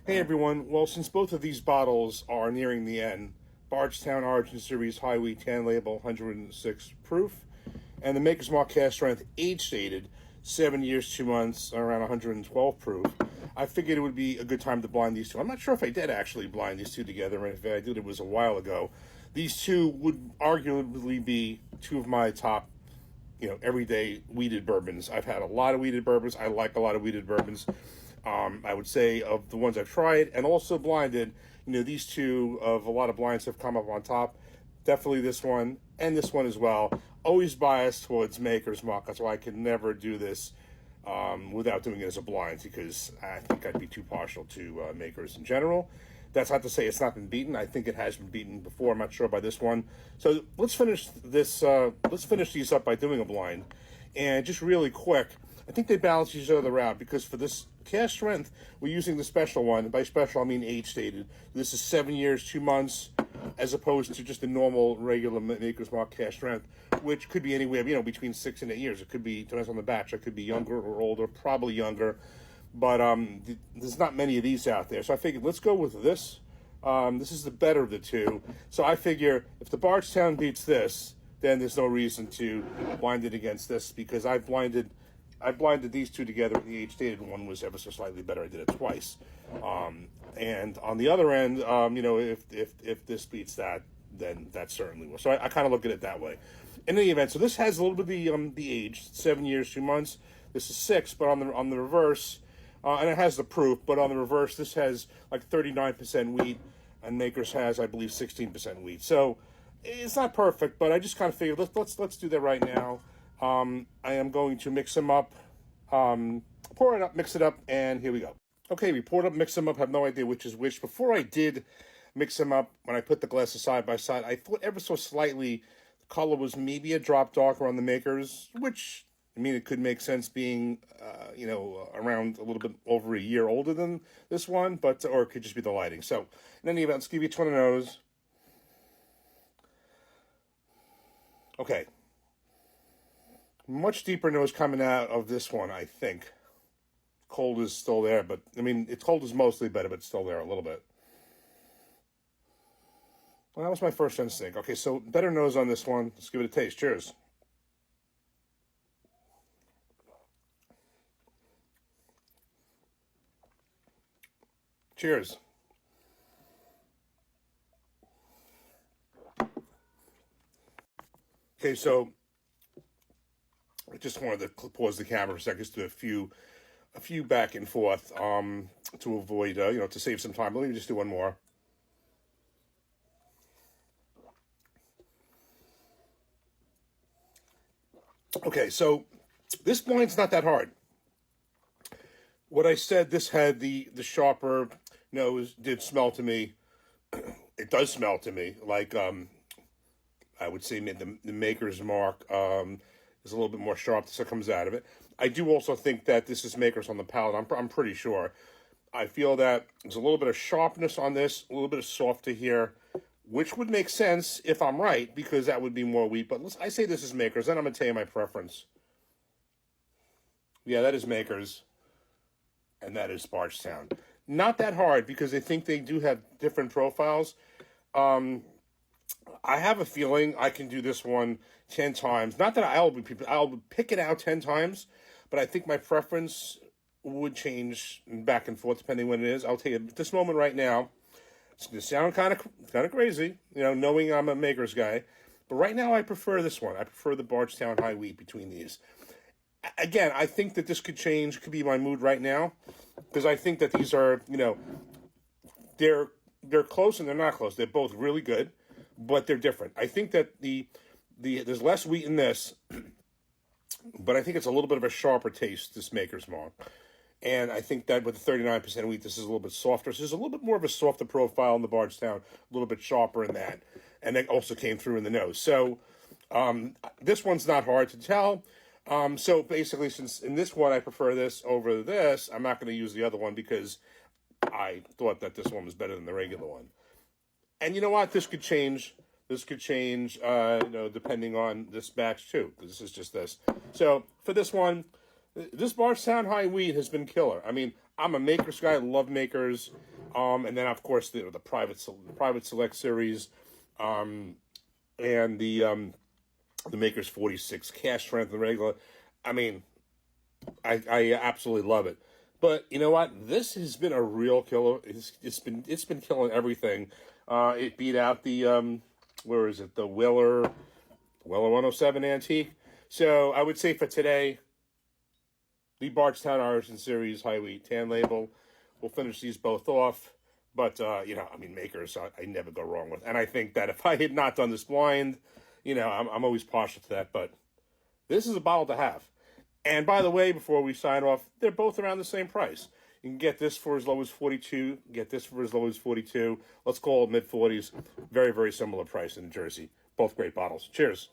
Hey everyone, well, since both of these bottles are nearing the end, Bardstown Origin Series High Wheat Tan Label 106 proof, and the Maker's Mark Cast Strength age stated 7 years, 2 months, around 112 proof, I figured it would be a good time to blind these two. I'm not sure if I did actually blind these two together, and if I did, it was a while ago. These two would arguably be two of my top everyday weeded bourbons. I've had a lot of weeded bourbons. I like a lot of weeded bourbons. I would say of the ones I've tried and also blinded, these two of a lot of blinds have come up on top. Definitely this one and this one as well. Always biased towards Maker's Mark. That's why I could never do this without doing it as a blind, because I think I'd be too partial to Makers in general. That's not to say it's not been beaten. I think it has been beaten before. I'm not sure by this one. So let's finish this. Let's finish these up by doing a blind, and just really quick. I think they balance each other out, because for this cast strength, we're using the special one. By special, I mean age stated. This is 7 years, 2 months, as opposed to just the normal, regular Maker's Mark cast strength, which could be anywhere, between 6 and 8 years. It could be, depends on the batch. It could be younger or older, probably younger. But there's not many of these out there. So I figured, let's go with this. This is the better of the two. So I figure if the Bardstown beats this, then there's no reason to blind it against this, because I blinded these two together, and the age stated one was ever so slightly better. I did it twice. And on the other end, if this beats that, then that certainly will. So I kind of look at it that way. In any event, so this has a little bit of the age, 7 years, 2 months. This is 6, but on the reverse, and it has the proof, but on the reverse, this has like 39% wheat, and Makers has, I believe, 16% wheat. So it's not perfect, but I just kind of figured let's do that right now. I am going to mix them up, pour it up, mix it up, and here we go. Okay, we poured up, mix them up, have no idea which is which. Before I did mix them up, when I put the glasses side by side, I thought ever so slightly the color was maybe a drop darker on the Makers, which, I mean, it could make sense being, around a little bit over a year older than this one, or it could just be the lighting. So, in any event, let's give each one a nose. Okay. Much deeper nose coming out of this one, I think. Cold is still there, but, I mean, it's cold is mostly better, but it's still there a little bit. Well, that was my first instinct. Okay, so better nose on this one. Let's give it a taste. Cheers. Cheers. Okay, so I just wanted to pause the camera for a second, just do a few back and forth to avoid, to save some time. Let me just do one more. Okay, so this blind's not that hard. What I said, this had the sharper nose, did smell to me. It does smell to me like I would say the Maker's Mark is a little bit more sharp, so it comes out of it. I do also think that this is Maker's on the palate. I'm pretty sure. I feel that there's a little bit of sharpness on this, a little bit of softer here, which would make sense if I'm right, because that would be more wheat. But I say this is Maker's, then I'm going to tell you my preference. Yeah, that is Maker's, and that is Bardstown. Not that hard, because I think they do have different profiles. I have a feeling I can do this one 10 times. Not that I'll pick it out 10 times, but I think my preference would change back and forth depending when it is. I'll tell you, at this moment right now, it's going to sound kind of crazy, knowing I'm a Maker's guy. But right now, I prefer this one. I prefer the Bardstown High Wheat between these. Again, I think that this could change, could be my mood right now, because I think that these are, they're close and they're not close. They're both really good, but they're different. I think that there's less wheat in this, but I think it's a little bit of a sharper taste, this Maker's Mark. And I think that with the 39% wheat, this is a little bit softer. So there's a little bit more of a softer profile in the Bardstown, a little bit sharper in that. And that also came through in the nose. So this one's not hard to tell. So basically, since in this one I prefer this over this, I'm not going to use the other one because I thought that this one was better than the regular one. And you know what? This could change. This could change, depending on this batch too, because this is just this. So for this one, this Bardstown High Wheat has been killer. I mean, I'm a Maker's guy. I love Makers. And then of course the private select series, and the Maker's 46 cash strength and regular. I mean, I absolutely love it. But you know what? This has been a real killer. It's been killing everything. It beat out the where is it? The Weller 107 Antique. So I would say for today, the Bardstown Origin Series High Wheat Tan Label. We'll finish these both off. But, Makers, I never go wrong with. And I think that if I had not done this blind, I'm always partial to that. But this is a bottle to have. And by the way, before we sign off, they're both around the same price. You can get this for as low as $42, get this for as low as $42. Let's call it mid-40s. Very, very similar price in New Jersey. Both great bottles. Cheers.